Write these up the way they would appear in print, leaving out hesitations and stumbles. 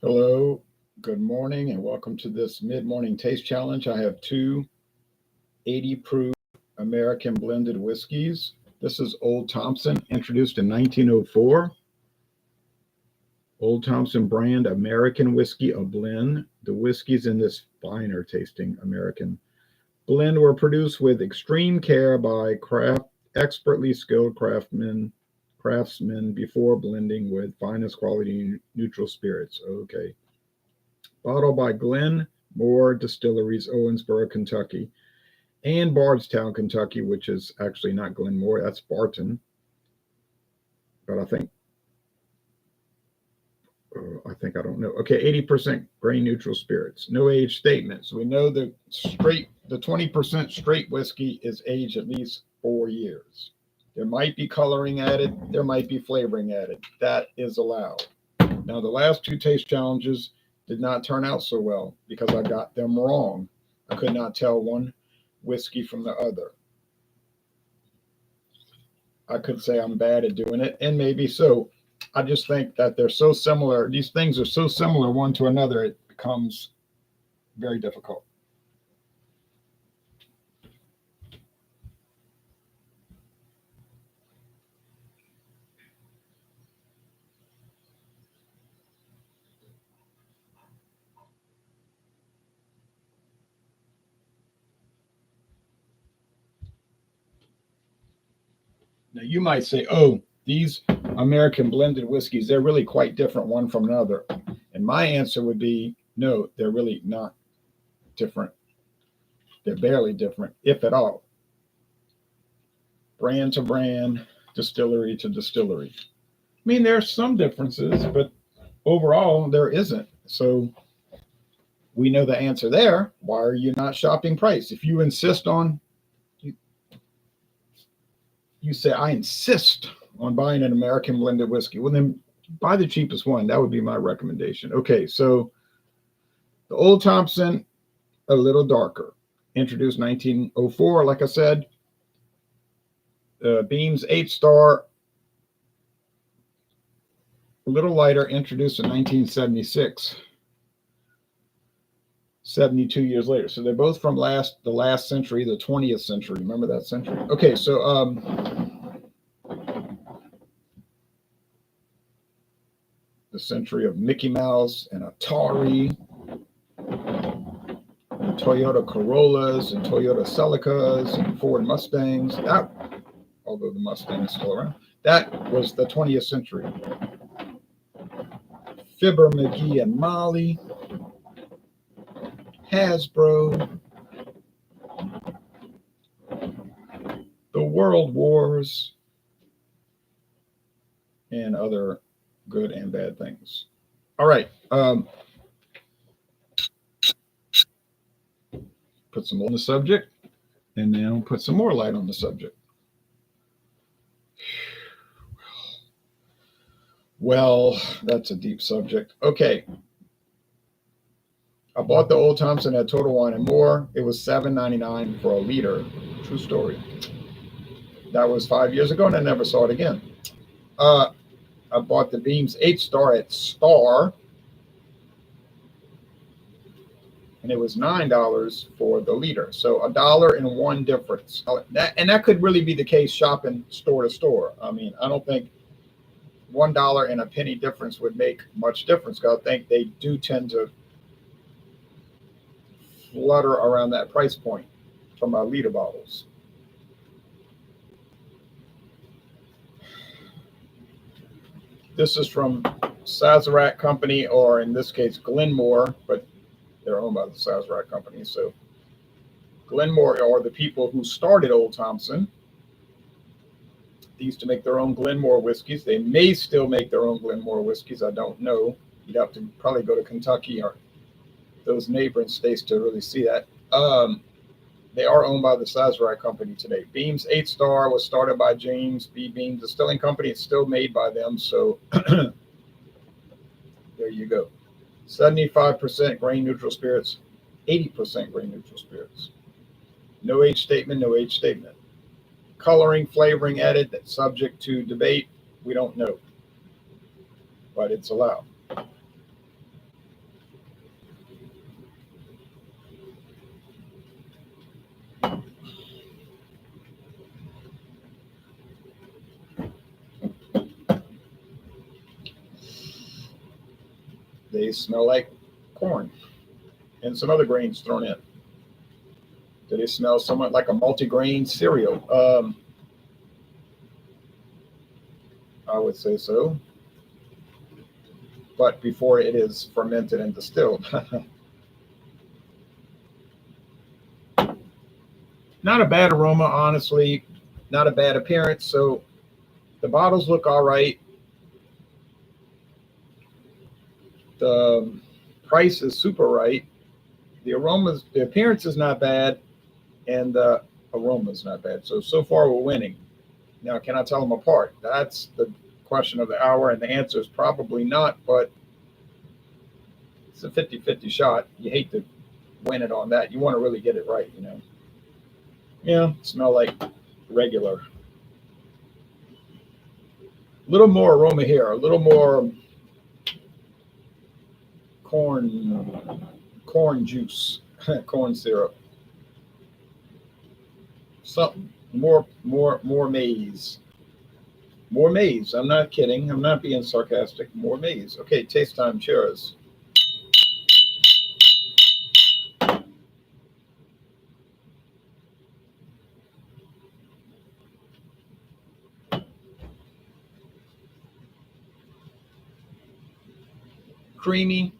Hello, good morning, and welcome to this mid-morning taste challenge. I have two 80 proof American blended whiskeys. This is Old Thompson, introduced in 1904. Old Thompson brand American whiskey, a blend. The whiskeys in this finer tasting American blend were produced with extreme care by expertly skilled craftsmen before blending with finest quality neutral spirits. Okay. Bottled by Glenmore Distilleries, Owensboro, Kentucky, and Bardstown, Kentucky, which is actually not Glenmore, that's Barton. But I don't know. Okay, 80% grain neutral spirits. No age statement. So we know the 20% straight whiskey is aged at least 4 years. There might be coloring added, there might be flavoring added. That is allowed. Now, the last two taste challenges did not turn out so well because I got them wrong. I could not tell one whiskey from the other. I could say I'm bad at doing it, and maybe so. I just think that they're so similar. These things are so similar one to another, it becomes very difficult. Now, you might say, oh, these American blended whiskeys, they're really quite different one from another. And my answer would be, no, they're really not different. They're barely different, if at all. Brand to brand, distillery to distillery. I mean, there are some differences, but overall, there isn't. So we know the answer there. Why are you not shopping price? If you insist on, you say, I insist on buying an American blended whiskey. Well, then buy the cheapest one. That would be my recommendation. Okay, so the Old Thompson, a little darker. Introduced 1904, like I said. Beams 8-star, a little lighter, introduced in 1976. 72 years later. So they're both from the last century, the 20th century. Remember that century? Okay, so the century of Mickey Mouse and Atari, and Toyota Corollas and Toyota Celicas and Ford Mustangs. That, although the Mustang is still around, that was the 20th century. Fibber McGee and Molly, Hasbro, the World Wars, and other good and bad things. All right. Put some more on the subject, and now put some more light on the subject. Well, that's a deep subject. Okay. I bought the Old Thompson at Total Wine and More. It was $7.99 for a liter. True story. That was 5 years ago, and I never saw it again. I bought the Beams 8-star at Star, and it was $9 for the liter. So $1.01 difference. And that could really be the case shopping store to store. I mean, I don't think $1 and a penny difference would make much difference, because I think they do tend to flutter around that price point for my liter bottles. This is from Sazerac Company, or in this case, Glenmore, but they're owned by the Sazerac Company. So Glenmore are the people who started Old Thompson. They used to make their own Glenmore whiskeys. They may still make their own Glenmore whiskeys. I don't know. You'd have to probably go to Kentucky or those neighboring states to really see that. They are owned by the Sazerac Company today. Beams 8-star was started by James B. Beam Distilling Company. It's still made by them. So there you go. 75% grain neutral spirits, 80% grain neutral spirits. No age statement, no age statement. Coloring, flavoring added, that's subject to debate. We don't know, but it's allowed. They smell like corn and some other grains thrown in. Do they smell somewhat like a multi-grain cereal? I would say so, but before it is fermented and distilled. Not a bad aroma, honestly. Not a bad appearance. So the bottles look all right. The price is super right. The appearance is not bad, and the aroma is not bad. So far we're winning. Now, can I tell them apart? That's the question of the hour, and the answer is probably not, but it's a 50-50 shot. You hate to win it on that. You want to really get it right, you know. Yeah, smell like regular. A little more aroma here, a little more corn juice, corn syrup. Something more maize. More maize. I'm not kidding. I'm not being sarcastic. More maize. Okay, taste time. Cheers. Creamy,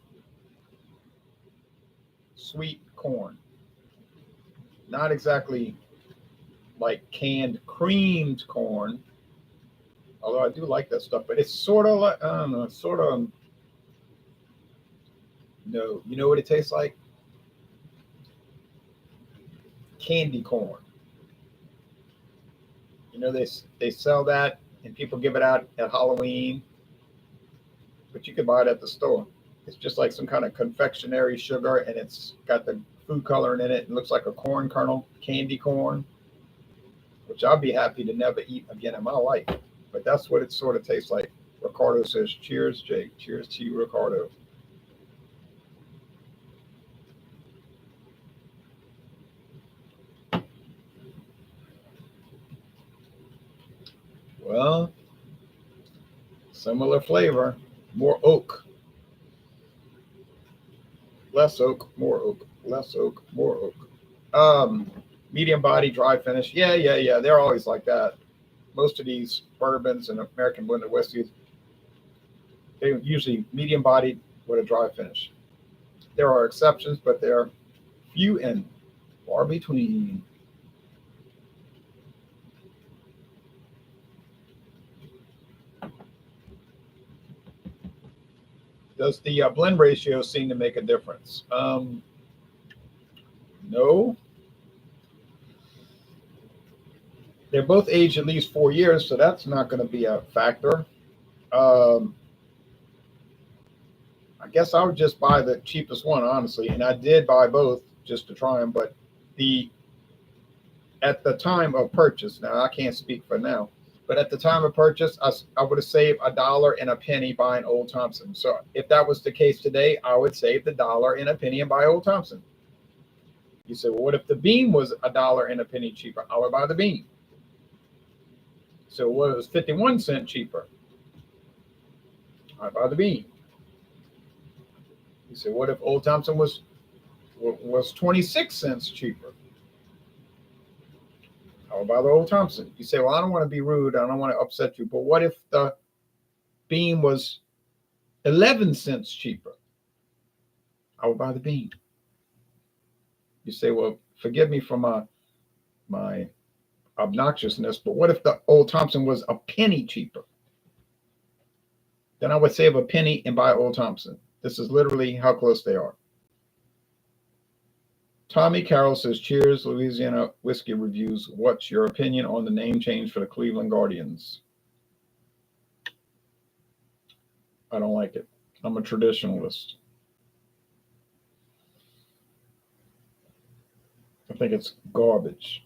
sweet corn. Not exactly like canned creamed corn, although I do like that stuff. But it's sort of like, I don't know, sort of, no. You know what it tastes like? Candy corn. You know, they sell that and people give it out at Halloween, but you can buy it at the store. It's just like some kind of confectionery sugar, and it's got the food coloring in it. It looks like a corn kernel, candy corn, which I'll be happy to never eat again in my life. But that's what it sort of tastes like. Ricardo says, "Cheers, Jake. Cheers to you, Ricardo." Well, similar flavor, more oak, less oak, more oak, less oak, more oak. Um, Medium body, dry finish. Yeah. They're always like that. Most of these bourbons and American blended whiskeys, they're usually medium bodied with a dry finish. There are exceptions, but they're few and far between. Does the blend ratio seem to make a difference? No. They're both aged at least 4 years, so that's not going to be a factor. Um, I guess I would just buy the cheapest one, honestly, and I did buy both just to try them. But the at the time of purchase, now I can't speak for now, but at the time of purchase, I would have saved a dollar and a penny buying Old Thompson. So if that was the case today, I would save the dollar and a penny and buy Old Thompson. You say, well, what if the beam was a dollar and a penny cheaper? I would buy the beam. So what, it was 51 cents cheaper? I'd buy the beam. You say, what if Old Thompson was 26 cents cheaper? I would buy the Old Thompson. You say, well, I don't want to be rude. I don't want to upset you. But what if the beam was 11 cents cheaper? I would buy the beam. You say, well, forgive me for my obnoxiousness, but what if the Old Thompson was a penny cheaper? Then I would save a penny and buy Old Thompson. This is literally how close they are. Tommy Carroll says, cheers, Louisiana Whiskey Reviews. What's your opinion on the name change for the Cleveland Guardians? I don't like it. I'm a traditionalist. I think it's garbage.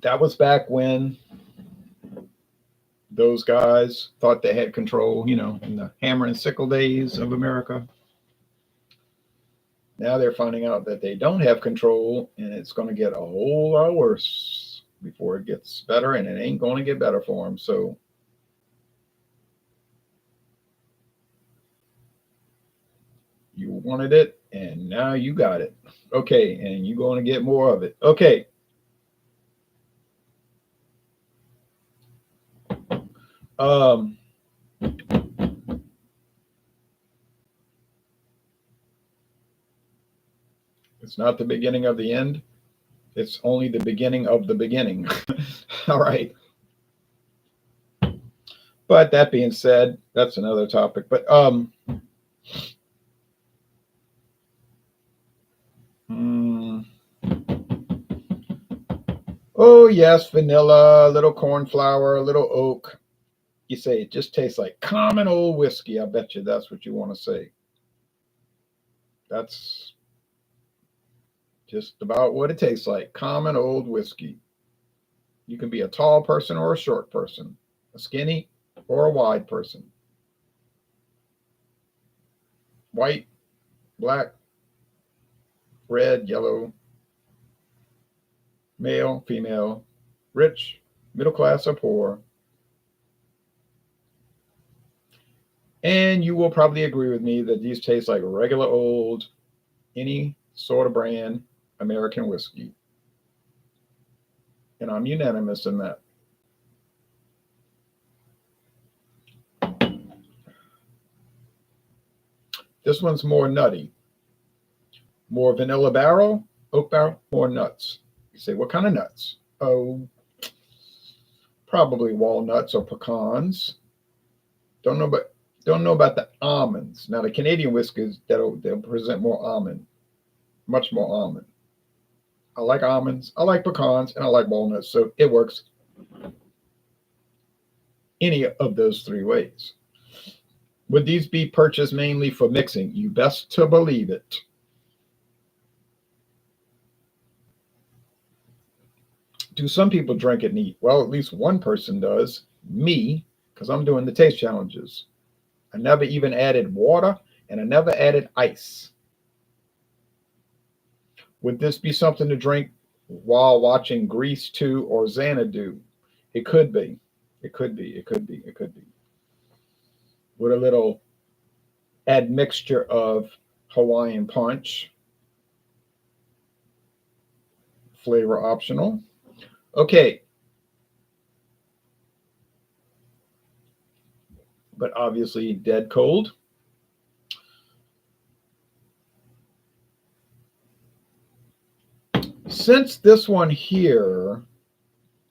That was back when those guys thought they had control, in the hammer and sickle days of America. Now they're finding out that they don't have control, and it's going to get a whole lot worse before it gets better, and it ain't going to get better for them. So wanted it, and now you got it. Okay, and you're going to get more of it. Okay. It's not the beginning of the end. It's only the beginning of the beginning. All right. But that being said, that's another topic. But oh yes, vanilla, a little corn flour, a little oak. You say it just tastes like common old whiskey. I bet you that's what you want to say. That's just about what it tastes like. Common old whiskey. You can be a tall person or a short person, a skinny or a wide person, white, black, red, yellow, male, female, rich, middle class, or poor. And you will probably agree with me that these taste like regular old, any sort of brand American whiskey. And I'm unanimous in that. This one's more nutty, more vanilla barrel, oak barrel, more nuts. You say, what kind of nuts? Oh, probably walnuts or pecans. Don't know, but don't know about the almonds. Now the Canadian whiskies they'll present more almond, much more almond. I like almonds, I like pecans, and I like walnuts, so it works any of those three ways. Would these be purchased mainly for mixing? You best to believe it. Do some people drink it neat? Well, at least one person does. Me, because I'm doing the taste challenges. I never even added water, and I never added ice. Would this be something to drink while watching Grease 2 or Xanadu? It could be. It could be. It could be. It could be. With a little admixture of Hawaiian punch. Flavor optional. Okay. But obviously dead cold. Since this one here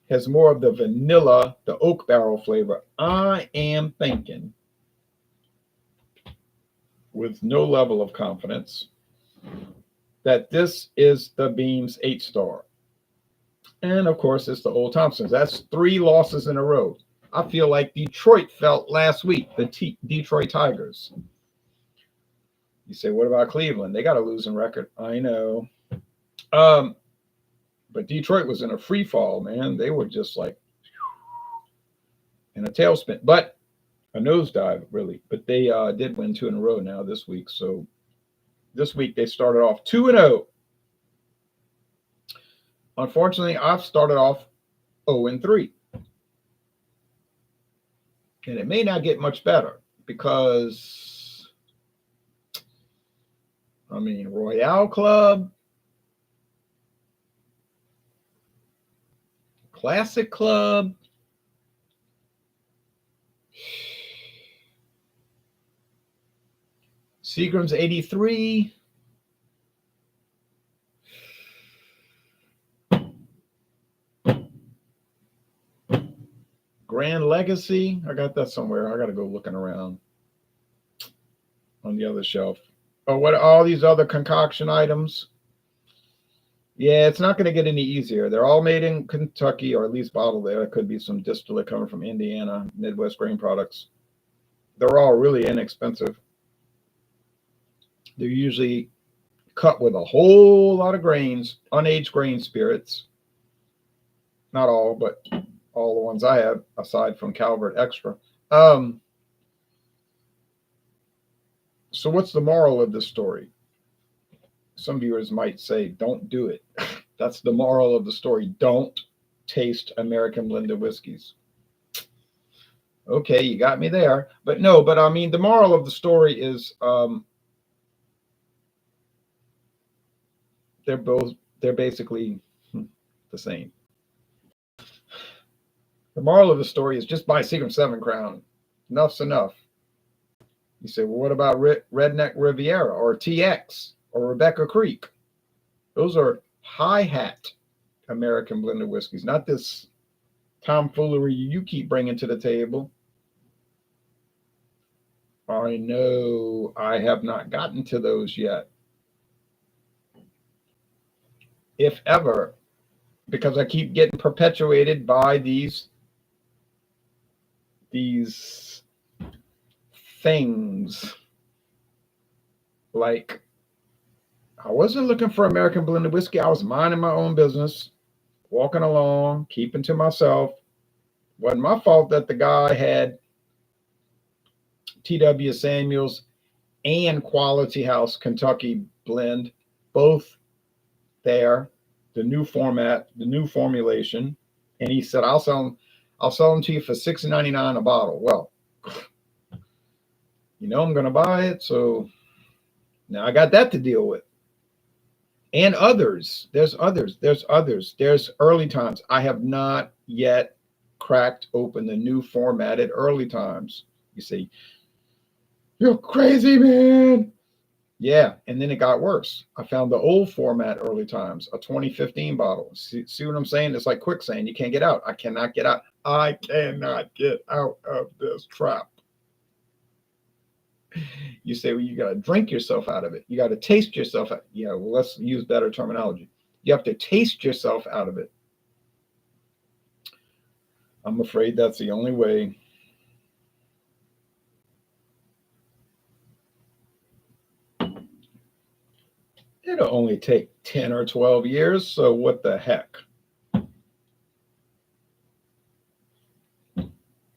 has more of the vanilla, the oak barrel flavor, I am thinking, with no level of confidence, that this is the Beam's 8-star. And of course, it's the Old Thompsons. That's 3 losses in a row. I feel like Detroit felt last week, the Detroit Tigers. You say, what about Cleveland? They got a losing record. I know. But Detroit was in a free fall, man. They were just like in a tailspin, but a nosedive, really. But they did win 2 in a row now this week. So this week they started off 2-0. Unfortunately, I've started off 0-3. And it may not get much better because, I mean, Royale Club, Classic Club, Seagram's 83, Grand Legacy. I got that somewhere. I got to go looking around on the other shelf. Oh, what are all these other concoction items? Yeah, it's not going to get any easier. They're all made in Kentucky, or at least bottled there. It could be some distillate coming from Indiana, Midwest Grain Products. They're all really inexpensive. They're usually cut with a whole lot of grains, unaged grain spirits. Not all, but all the ones I have, aside from Calvert Extra. So what's the moral of this story? Some viewers might say, don't do it. That's the moral of the story. Don't taste American blended whiskeys. Okay, you got me there. But no, but I mean, the moral of the story is they're basically the same. The moral of the story is just buy Seagram 7 Crown. Enough's enough. You say, well, what about Redneck Riviera or TX or Rebecca Creek? Those are high-hat American blended whiskeys, not this tomfoolery you keep bringing to the table. I know I have not gotten to those yet. If ever, because I keep getting perpetuated by these things. Like, I wasn't looking for American blended whiskey. I was minding my own business, walking along, keeping to myself. Wasn't my fault that the guy had T.W. Samuels and Quality House Kentucky blend, both there, the new format, the new formulation. And he said, I'll sell them to you for $6.99 a bottle. Well, you know I'm going to buy it, so now I got that to deal with. And others. There's others. There's early times. I have not yet cracked open the new formatted early times. You see, you're crazy, man. Yeah, and then it got worse. I found the old format early times, a 2015 bottle. See what I'm saying? It's like quicksand. You can't get out. I cannot get out. I cannot get out of this trap. You say, well, you got to drink yourself out of it. You got to taste yourself out. Yeah, well, let's use better terminology. You have to taste yourself out of it. I'm afraid that's the only way. It'll only take 10 or 12 years, so what the heck?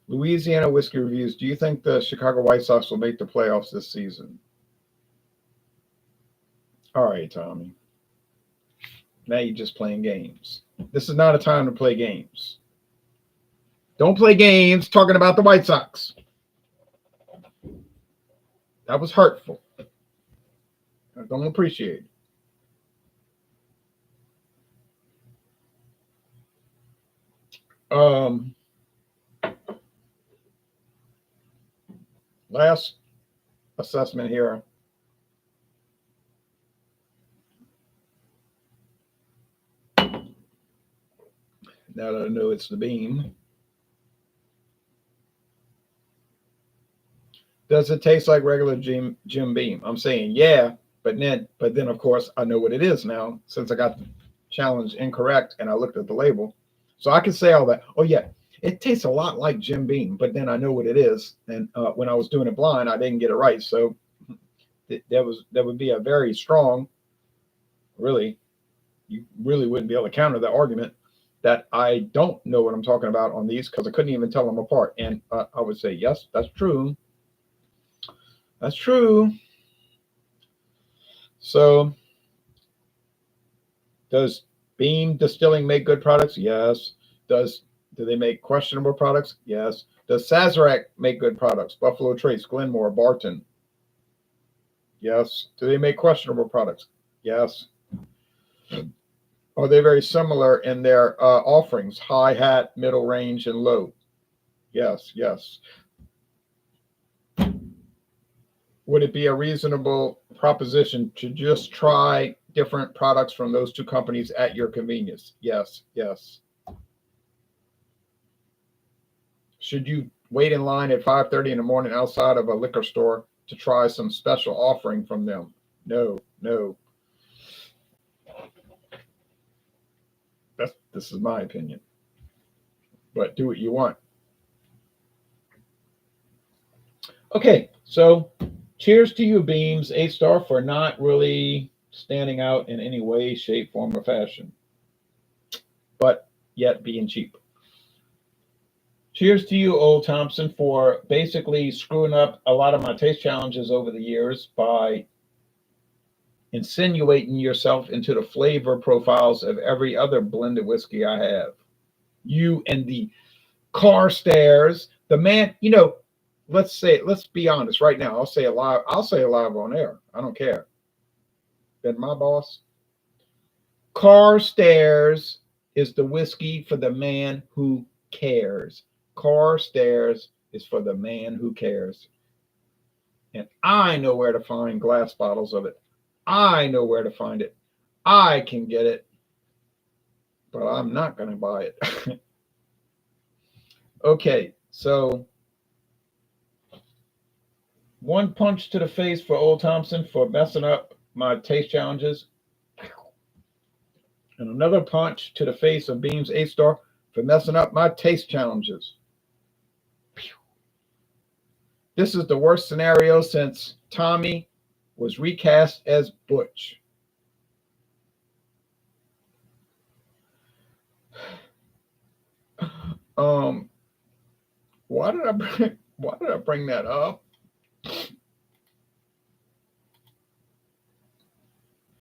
Louisiana Whiskey Reviews. Do you think the Chicago White Sox will make the playoffs this season? All right, Tommy. Now you're just playing games. This is not a time to play games. Don't play games talking about the White Sox. That was hurtful. I don't appreciate it. Last assessment here. Now that I know it's the beam. Does it taste like regular Jim Beam? I'm saying yeah, but then of course I know what it is now since I got the challenge incorrect and I looked at the label. So I can say all that. Oh yeah, it tastes a lot like Jim Beam, but then I know what it is. And when I was doing it blind, I didn't get it right. So that would be a very strong, really, you really wouldn't be able to counter that argument that I don't know what I'm talking about on these because I couldn't even tell them apart. And I would say, yes, that's true. That's true. So does Beam Distilling make good products? Yes. Do they make questionable products? Yes. Does Sazerac make good products? Buffalo Trace, Glenmore, Barton? Yes. Do they make questionable products? Yes. Are they very similar in their offerings? High hat, middle range, and low? Yes, yes. Would it be a reasonable proposition to just try different products from those two companies at your convenience? Yes, yes. Should you wait in line at 5:30 in the morning outside of a liquor store to try some special offering from them? No, no. This is my opinion. But do what you want. Okay, so cheers to you, Beams 8-star, for not really standing out in any way, shape, form, or fashion, but yet being cheap. Cheers to you, Old Thompson, for basically screwing up a lot of my taste challenges over the years by insinuating yourself into the flavor profiles of every other blended whiskey I have. You and the car stairs, the man, let's be honest right now. I'll say it live on air. I don't care. Been my boss. Carstairs is the whiskey for the man who cares. Carstairs is for the man who cares. And I know where to find glass bottles of it. I know where to find it. I can get it, but I'm not going to buy it. Okay, so one punch to the face for Old Thompson for messing up my taste challenges, and another punch to the face of Beam's 8-star for messing up my taste challenges. This is the worst scenario since Tommy was recast as Butch. Why did I bring that up?